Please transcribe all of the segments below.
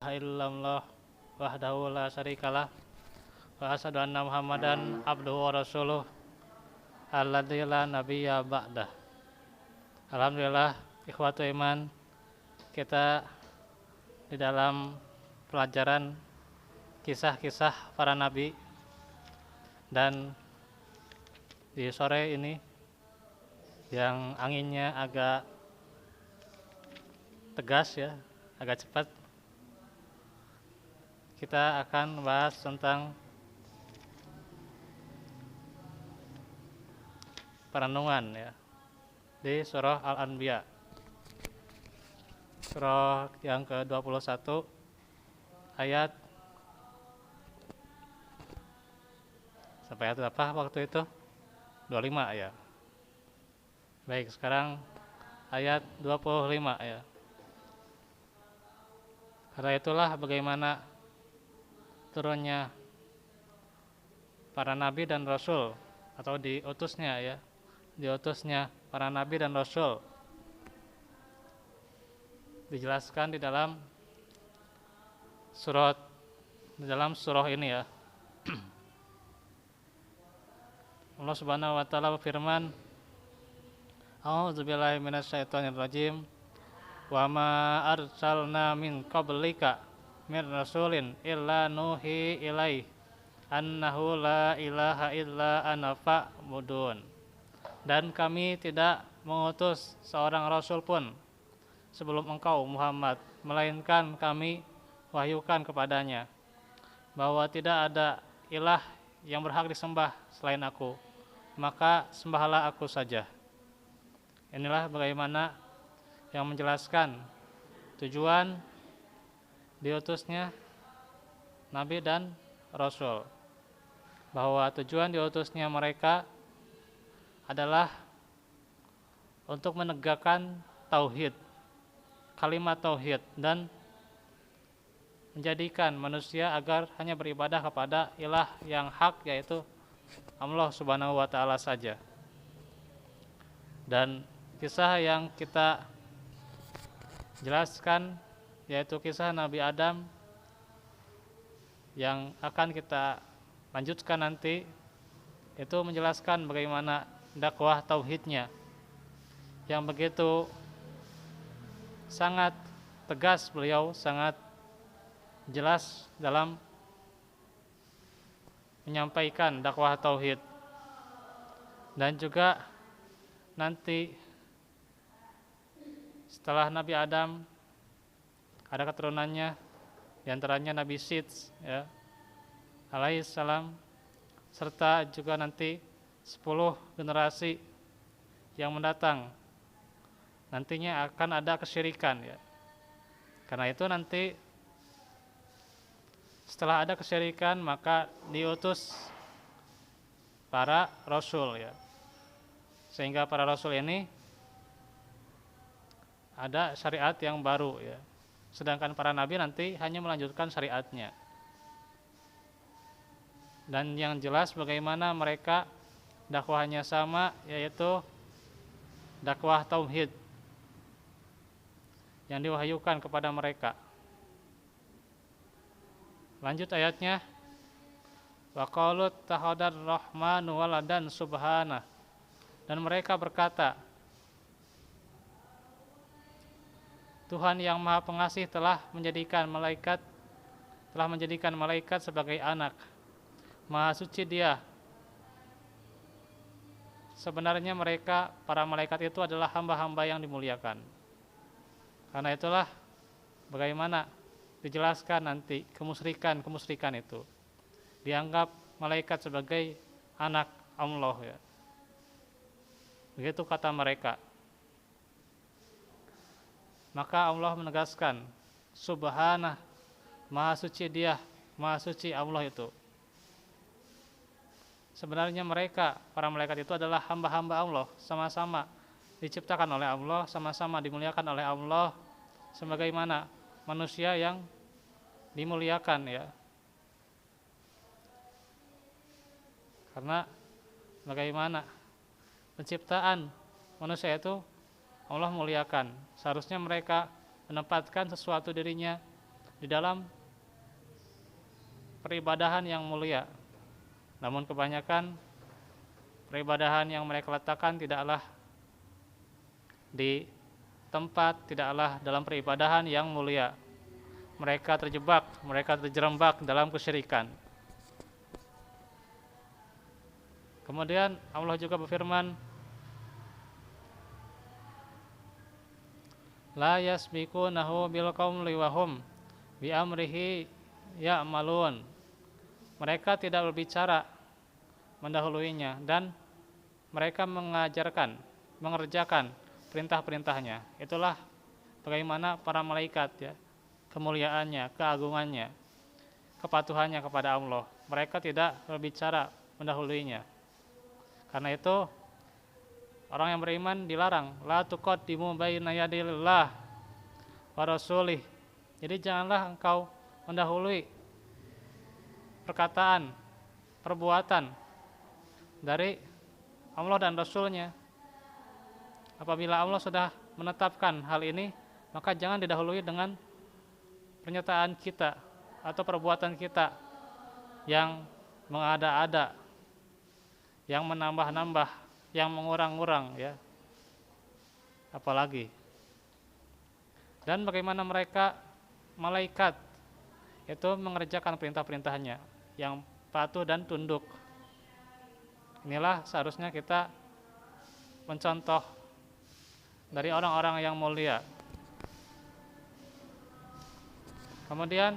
ilaha illallah wahdahu la syarikalah wa asyhadu anna Muhammadan abduhu wa rasuluh alladzi la nabiyya ba'dah. Alhamdulillah, ikhwatu iman, kita di dalam pelajaran kisah-kisah para nabi, dan di sore ini yang anginnya agak tegas ya, agak cepat, kita akan bahas tentang perenungan ya di surah Al-Anbiya, surah yang ke-21 ayat sampai ayat apa waktu itu? 25 ya. Baik, sekarang ayat 25 ya. Karena itulah bagaimana turunnya para nabi dan rasul, atau diutusnya ya, diutusnya para nabi dan rasul, dijelaskan di dalam surah ini ya. Allah Subhanahu wa taala berfirman, A'udzubillahi minasyaitonirrajim. Wa ma arsalna min qablika min rasulin illa nuhi ilaih annahu la ilaha illa ana fa'budun. Dan kami tidak mengutus seorang rasul pun sebelum engkau Muhammad, melainkan kami wahyukan kepadanya bahwa tidak ada ilah yang berhak disembah selain aku, maka sembahlah aku saja. Inilah bagaimana yang menjelaskan tujuan diutusnya nabi dan rasul, bahwa tujuan diutusnya mereka adalah untuk menegakkan tauhid, kalimat tauhid, dan menjadikan manusia agar hanya beribadah kepada ilah yang hak, yaitu Allah Subhanahu wa taala saja. Dan kisah yang kita jelaskan yaitu kisah Nabi Adam yang akan kita lanjutkan nanti, itu menjelaskan bagaimana dakwah tauhidnya yang begitu sangat tegas, beliau sangat jelas dalam menyampaikan dakwah tauhid. Dan juga nanti setelah Nabi Adam ada keturunannya, diantaranya Nabi Syeds ya, alaihissalam, serta juga nanti 10 generasi yang mendatang nantinya akan ada kesyirikan ya. Karena itu nanti setelah ada kesyirikan maka diutus para rasul ya, sehingga para rasul ini ada syariat yang baru ya, sedangkan para nabi nanti hanya melanjutkan syariatnya. Dan yang jelas bagaimana mereka dakwahnya sama, yaitu dakwah tauhid yang diwahyukan kepada mereka. Lanjut ayatnya, wa qalu tahadar rahmanu waladan subhana, dan mereka berkata, Tuhan yang Maha Pengasih telah menjadikan malaikat sebagai anak. Maha suci Dia. Sebenarnya mereka, para malaikat itu adalah hamba-hamba yang dimuliakan. Karena itulah bagaimana dijelaskan nanti kemusyrikan itu. Dianggap malaikat sebagai anak Allah ya. Begitu kata mereka. Maka Allah menegaskan, Subhanah, Maha suci Dia, Maha suci Allah itu. Sebenarnya mereka, para malaikat itu adalah hamba-hamba Allah, sama-sama diciptakan oleh Allah, sama-sama dimuliakan oleh Allah, sebagaimana manusia yang dimuliakan ya. Karena bagaimana penciptaan manusia itu Allah muliakan, seharusnya mereka menempatkan sesuatu dirinya di dalam peribadahan yang mulia. Namun kebanyakan peribadahan yang mereka letakkan tidaklah di tempat, tidaklah dalam peribadahan yang mulia. Mereka terjebak, mereka terjerembab dalam kesyirikan. Kemudian Allah juga berfirman, la yasbiqunahu bil qawli wa hum bi amrihi ya'malun. Mereka tidak berbicara mendahuluinya dan mereka mengerjakan perintah-perintahnya. Itulah bagaimana para malaikat ya, kemuliaannya, keagungannya, kepatuhannya kepada Allah. Mereka tidak berbicara mendahuluinya. Karena itu orang yang beriman dilarang la tuqaddimu baina yadillah wa rasulih. Jadi janganlah engkau mendahului perkataan, perbuatan dari Allah dan Rasulnya. Apabila Allah sudah menetapkan hal ini, maka jangan didahului dengan pernyataan kita atau perbuatan kita yang mengada-ada, yang menambah-nambah, yang mengurang-urang ya. Apalagi. Dan bagaimana mereka malaikat itu mengerjakan perintah-perintahnya yang patuh dan tunduk. Inilah seharusnya kita mencontoh dari orang-orang yang mulia. Kemudian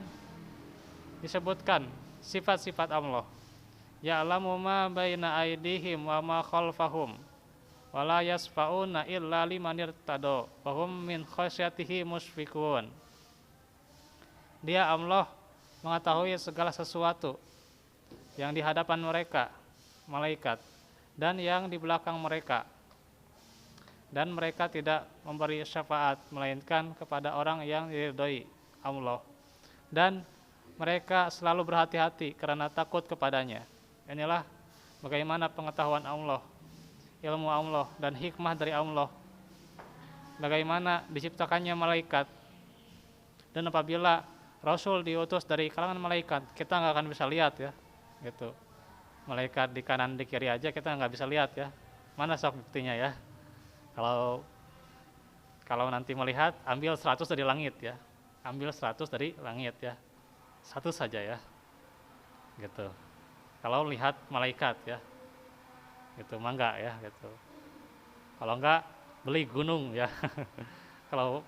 disebutkan sifat-sifat Allah. Ya'lamu ma baina aydihim wa ma khalfahum wa la yasfa'una illa liman irtada wa hum min khasyatihi musyfiqun. Dia Allah mengetahui segala sesuatu yang di hadapan mereka, malaikat, dan yang di belakang mereka. Dan mereka tidak memberi syafaat melainkan kepada orang yang diridhoi Allah. Dan mereka selalu berhati-hati karena takut kepadanya. Inilah bagaimana pengetahuan Allah, ilmu Allah dan hikmah dari Allah. Bagaimana diciptakannya malaikat. Dan apabila Rasul diutus dari kalangan malaikat, kita nggak akan bisa lihat ya, gitu. Malaikat di kanan di kiri aja kita nggak bisa lihat ya. Mana sok buktinya ya? Kalau nanti melihat, ambil 100 dari langit ya, ambil 100 dari langit ya, satu saja ya, gitu. Kalau lihat malaikat ya, gitu, mah enggak ya, gitu. Kalau enggak, beli gunung ya. Kalau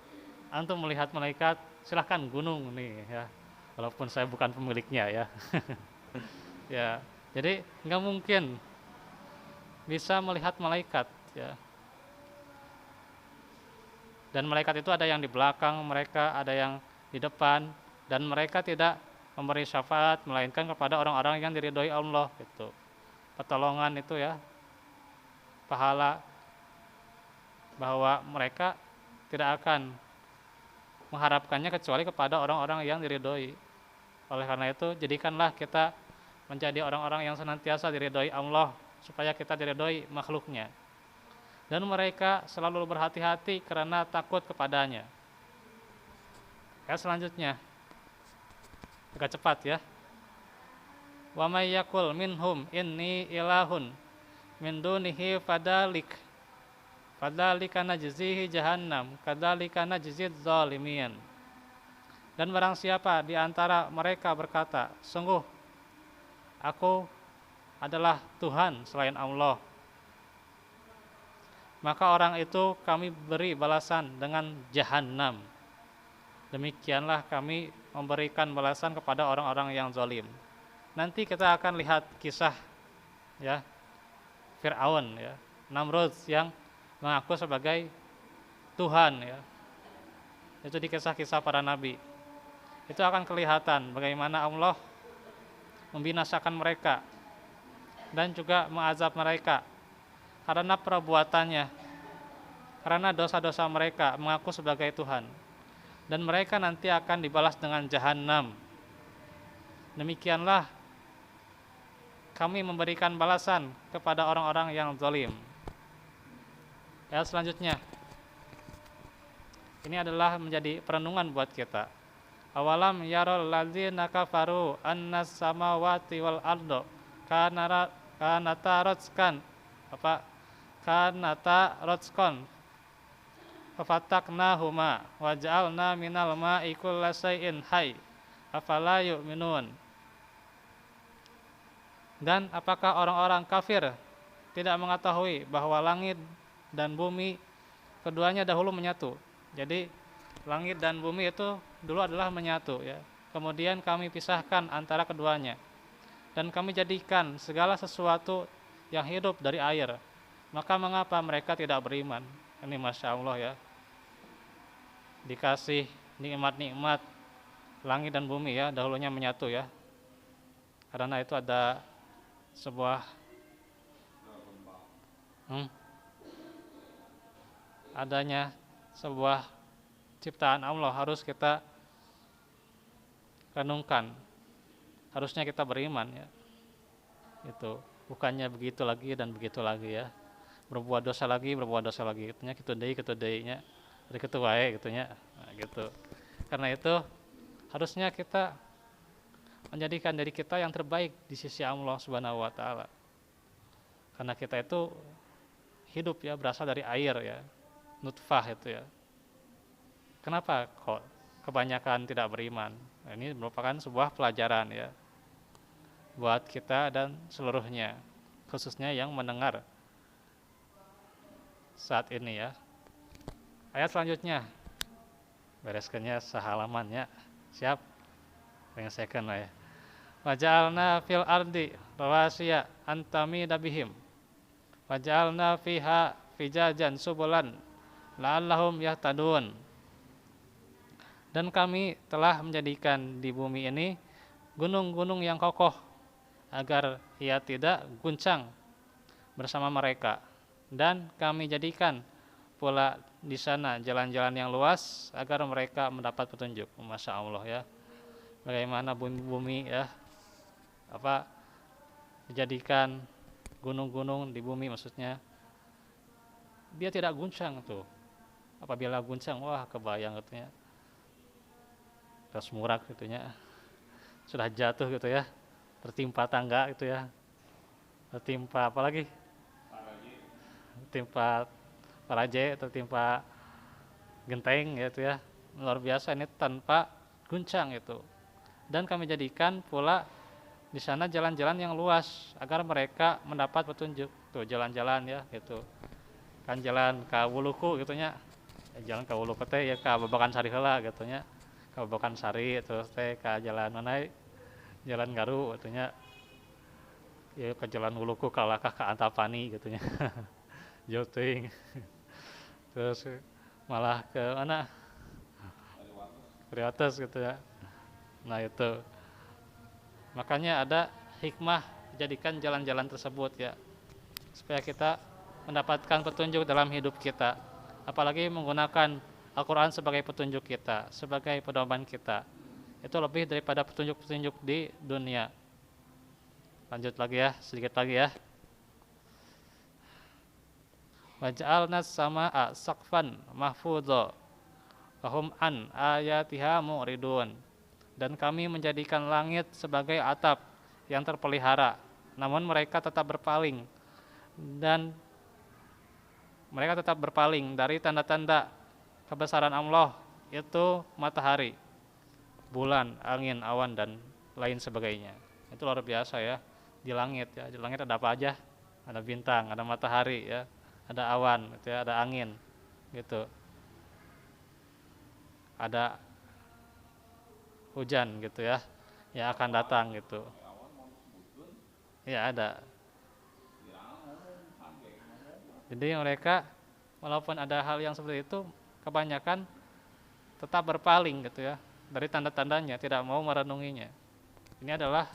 antum melihat malaikat, silahkan gunung nih ya, walaupun saya bukan pemiliknya ya. Ya, jadi nggak mungkin bisa melihat malaikat ya. Dan malaikat itu ada yang di belakang mereka, ada yang di depan, dan mereka tidak memberi syafaat melainkan kepada orang-orang yang diridhoi Allah gitu. Pertolongan itu ya, pahala, bahwa mereka tidak akan mengharapkannya kecuali kepada orang-orang yang diridhoi. Oleh karena itu, jadikanlah kita menjadi orang-orang yang senantiasa diridhoi Allah supaya kita diridhoi makhluknya. Dan mereka selalu berhati-hati karena takut kepadanya. Ayat selanjutnya, agak cepat ya. Wa may yaqul minhum inni ilahun min dunihi fadalika najzihi jahannam kadzalika najzid zalimin. Dan barang siapa di antara mereka berkata, sungguh aku adalah Tuhan selain Allah, maka orang itu kami beri balasan dengan jahannam. Demikianlah kami memberikan balasan kepada orang-orang yang zalim. Nanti kita akan lihat kisah ya, Fir'aun ya, Namrud yang mengaku sebagai Tuhan ya. Itu di kisah-kisah para nabi. Itu akan kelihatan bagaimana Allah membinasakan mereka dan juga mengazab mereka karena perbuatannya, karena dosa-dosa mereka mengaku sebagai Tuhan, dan mereka nanti akan dibalas dengan jahannam. Demikianlah kami memberikan balasan kepada orang-orang yang zalim. Ayat selanjutnya, ini adalah menjadi perenungan buat kita. Awalam yarol ladzina kafaru annas samawati wal ardo kanata rotskan apa kanata rotskon fafataknahuma waj'alna minal ma'i kullasyai'in hayy afala yu'minun. Dan apakah orang-orang kafir tidak mengetahui bahwa langit dan bumi keduanya dahulu menyatu. Jadi langit dan bumi itu dulu adalah menyatu ya. Kemudian kami pisahkan antara keduanya. Dan kami jadikan segala sesuatu yang hidup dari air. Maka mengapa mereka tidak beriman? Ini Masya Allah ya. Dikasih nikmat-nikmat langit dan bumi ya, dahulunya menyatu ya. Karena itu ada sebuah adanya sebuah ciptaan Allah harus kita renungkan. Harusnya kita beriman ya. Itu bukannya begitu lagi dan begitu lagi ya. Berbuat dosa lagi gitunya kitu deui nya. Ari kitu wae gitunya. Nah, gitu. Karena itu harusnya kita menjadikan diri kita yang terbaik di sisi Allah Subhanahu wa taala. Karena kita itu hidup ya, berasal dari air ya. Nutfah itu ya. Kenapa kok kebanyakan tidak beriman? Nah, ini merupakan sebuah pelajaran ya buat kita dan seluruhnya, khususnya yang mendengar saat ini ya. Ayat selanjutnya, bereskannya sehalamannya, siap? Pengen second lah ya. Waja'alna fil ardi rawasiya antamida bihim waja'alna fiha fijajan subulan la'allahum yahtadun. Dan kami telah menjadikan di bumi ini gunung-gunung yang kokoh agar ia tidak guncang bersama mereka. Dan kami jadikan pula di sana jalan-jalan yang luas agar mereka mendapat petunjuk. Masya Allah ya. Bagaimana bumi ya dijadikan gunung-gunung di bumi, maksudnya dia tidak guncang tuh. Apabila guncang, wah kebayang katanya terus murak gitunya, sudah jatuh gitu ya, tertimpa tangga gitu ya, tertimpa apa lagi, tertimpa paraje, tertimpa genteng gitu ya, luar biasa ini tanpa guncang itu. Dan kami jadikan pula di sana jalan-jalan yang luas agar mereka mendapat petunjuk. Tuh jalan-jalan ya gitu. Kan jalan ka Wuluku gitunya. Jalan ka Wuluku teh ya ka Babakan Sari heula gitunya. Ka Babakan Sari terus teh ka jalan mana? Jalan Garu gitunya. Ya ke jalan Wuluku ka Lakah ka Antapani gitunya. Jauh teuing. Terus malah ke mana? Priates gitu ya. Nah itu. Makanya ada hikmah jadikan jalan-jalan tersebut ya, supaya kita mendapatkan petunjuk dalam hidup kita. Apalagi menggunakan Al-Quran sebagai petunjuk kita, sebagai pedoman kita. Itu lebih daripada petunjuk-petunjuk di dunia. Lanjut lagi ya, sedikit lagi ya. Waj'alna as-samaa'a saqfan mahfudza wa hum an ayatiha mu'ridun. Dan kami menjadikan langit sebagai atap yang terpelihara, namun mereka tetap berpaling dari tanda-tanda kebesaran Allah, yaitu matahari, bulan, angin, awan, dan lain sebagainya. Itu luar biasa ya di langit ya. Di langit ada apa aja? Ada bintang, ada matahari ya, ada awan, gitu ya, ada angin, gitu. Ada hujan gitu ya, yang akan datang gitu. Ya ada. Jadi mereka walaupun ada hal yang seperti itu, kebanyakan tetap berpaling gitu ya dari tanda-tandanya, tidak mau merenunginya. Ini adalah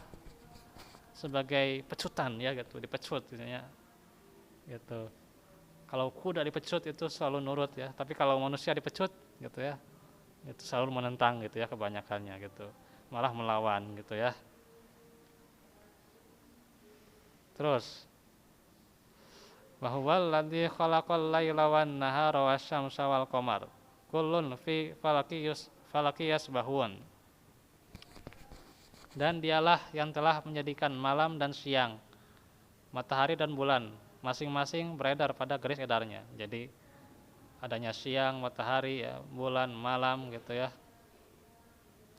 sebagai pecutan ya gitu, dipecut gitu ya. Gitu. Kalau kuda dipecut itu selalu nurut ya, tapi kalau manusia dipecut gitu ya, itu selalu menentang gitu ya, kebanyakannya gitu, malah melawan gitu ya. Terus bahwal ladzi khalaqal laila wan nahara wasyamsa wal qamar kullun fi falaki yasbahun. Dan dialah yang telah menjadikan malam dan siang, matahari dan bulan masing-masing beredar pada garis edarnya. Jadi adanya siang, matahari, ya, bulan, malam gitu ya.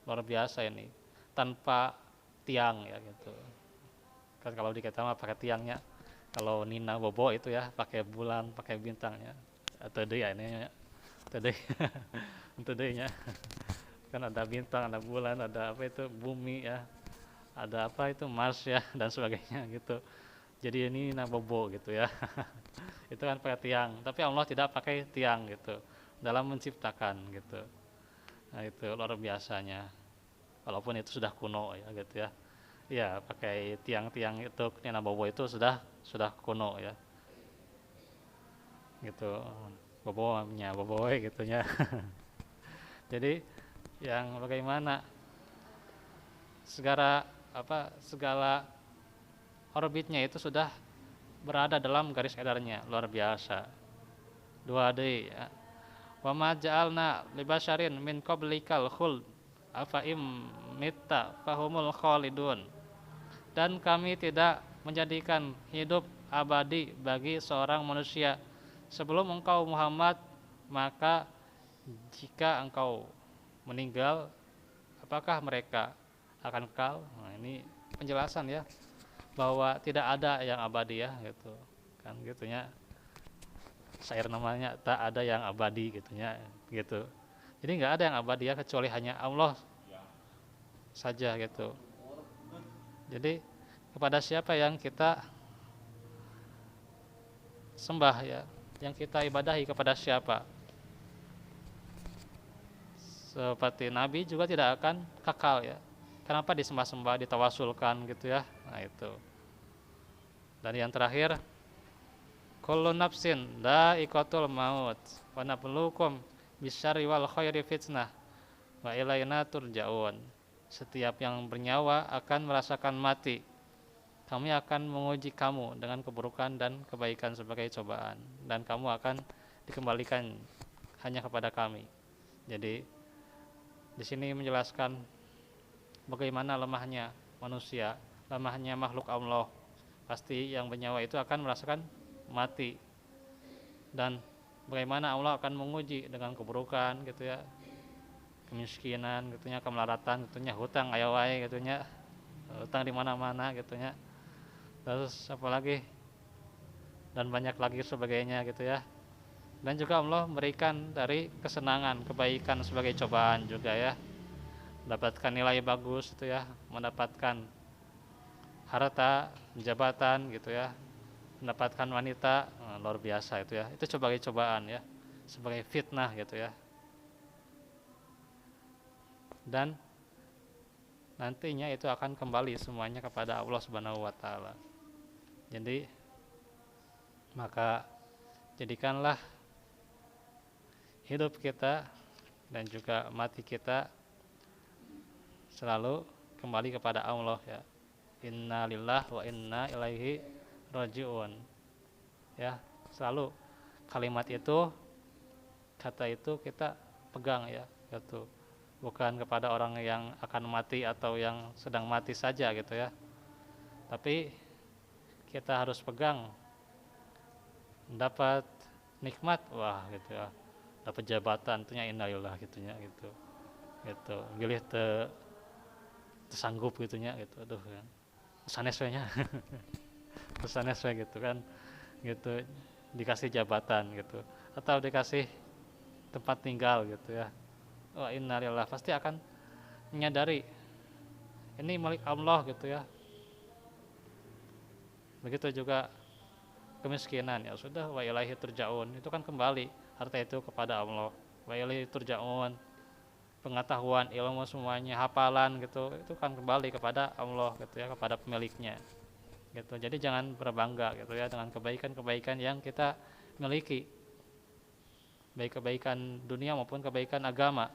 Luar biasa ini. Tanpa tiang ya gitu. Kan kalau di kita mah pakai tiangnya. Kalau Nina Bobo itu ya pakai bulan, pakai bintangnya. Atau deh ya ini ya. Tadi untuk nya kan ada bintang, ada bulan, ada apa itu bumi ya, ada apa itu Mars ya dan sebagainya gitu. Jadi ini nabobo gitu ya. Itu kan pakai tiang, tapi Allah tidak pakai tiang gitu dalam menciptakan gitu. Nah itu luar biasanya. Walaupun itu sudah kuno ya gitu ya. Ya pakai tiang-tiang itu nabobo itu sudah kuno ya. Gitu. Bobonya boboe gitunya. Jadi yang bagaimana segala orbitnya itu sudah berada dalam garis edarnya, luar biasa. 2D ya. Wa ma ja'alna libasyarin min qablikal khuld afa im mitta fahumul khalidun. Dan kami tidak menjadikan hidup abadi bagi seorang manusia sebelum engkau Muhammad, maka jika engkau meninggal apakah mereka akan kekal? Nah, ini penjelasan ya bahwa tidak ada yang abadi ya gitu kan gitunya, syair namanya tak ada yang abadi gitunya gitu. Jadi nggak ada yang abadi ya kecuali hanya Allah saja gitu. Jadi kepada siapa yang kita sembah ya, yang kita ibadahi kepada siapa? Seperti Nabi juga tidak akan kekal ya. Kenapa disembah-sembah, ditawasulkan gitu ya? Nah itu. Dan yang terakhir, kullu nafsin dha'iqatul maut wa nabluukum bisyarri wal khairi fitnah wa ilaina turja'un. Setiap yang bernyawa akan merasakan mati. Kami akan menguji kamu dengan keburukan dan kebaikan sebagai cobaan, dan kamu akan dikembalikan hanya kepada kami. Jadi di sini menjelaskan bagaimana lemahnya manusia, lemahnya makhluk Allah. Pasti yang bernyawa itu akan merasakan mati, dan bagaimana Allah akan menguji dengan keburukan gitu ya, kemiskinan gitunya, kemelaratan gitunya, hutang aya wae gitunya, hutang di mana-mana gitunya, terus apalagi dan banyak lagi sebagainya gitu ya. Dan juga Allah memberikan dari kesenangan, kebaikan sebagai cobaan juga ya, mendapatkan nilai bagus itu ya, mendapatkan harta, jabatan gitu ya, mendapatkan wanita, luar biasa itu ya. Itu sebagai cobaan ya, sebagai fitnah gitu ya. Dan nantinya itu akan kembali semuanya kepada Allah Subhanahu wa taala. Jadi maka jadikanlah hidup kita dan juga mati kita selalu kembali kepada Allah ya. Inna lillahi wa inna ilaihi rajiun. Ya, selalu kalimat itu, kata itu kita pegang ya, gitu. Bukan kepada orang yang akan mati atau yang sedang mati saja gitu ya. Tapi kita harus pegang, dapat nikmat, wah gitu ya, dapat jabatan, tentunya innalillah gitunya gitu, gitu, gilih tersanggup gitunya gitu, aduh kan, sanes we nya, sanes we gitu kan, gitu, dikasih jabatan gitu, atau dikasih tempat tinggal gitu ya, wah innalillah, pasti akan menyadari ini milik Allah gitu ya. Begitu juga kemiskinan, ya sudah, wa ilaihi turja'un, itu kan kembali harta itu kepada Allah. Wa ilaihi turja'un, pengetahuan, ilmu semuanya, hafalan gitu, itu kan kembali kepada Allah gitu ya, kepada pemiliknya gitu. Jadi jangan berbangga gitu ya dengan kebaikan-kebaikan yang kita miliki, baik kebaikan dunia maupun kebaikan agama.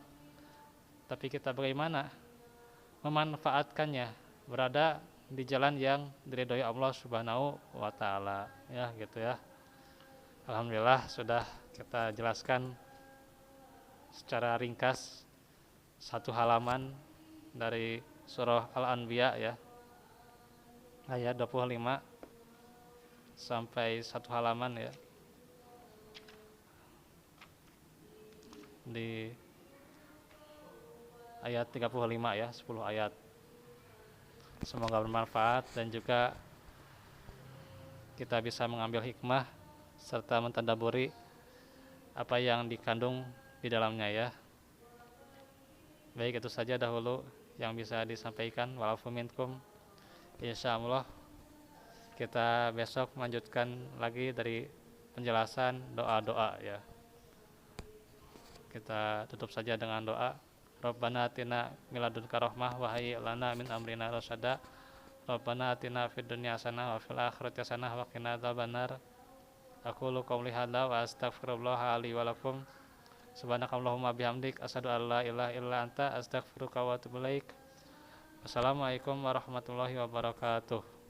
Tapi kita bagaimana memanfaatkannya, berada di jalan yang diridhoi Allah Subhanahu wa taala ya gitu ya. Alhamdulillah sudah kita jelaskan secara ringkas satu halaman dari surah Al-Anbiya ya, ayat 25 sampai satu halaman ya, di ayat 35 ya, 10 ayat. Semoga bermanfaat dan juga kita bisa mengambil hikmah serta mentadaburi apa yang dikandung di dalamnya ya. Baik, itu saja dahulu yang bisa disampaikan. Walafu minkum. Insyaallah kita besok melanjutkan lagi dari penjelasan doa-doa ya. Kita tutup saja dengan doa. Rabbana atina miladunka rahmah wa hayyi lana min amrina rasyada. Rabbana atina fid dunya hasanah wa fil akhirati hasanah wa qina adzabannar. Aqulu qouli hadza wa astaghfirullah li wa lakum. Subhanakallahumma bihamdik asyhadu an la ilaha illa anta astaghfiruka wa atubu ilaik. Wassalamualaikum warahmatullahi wabarakatuh.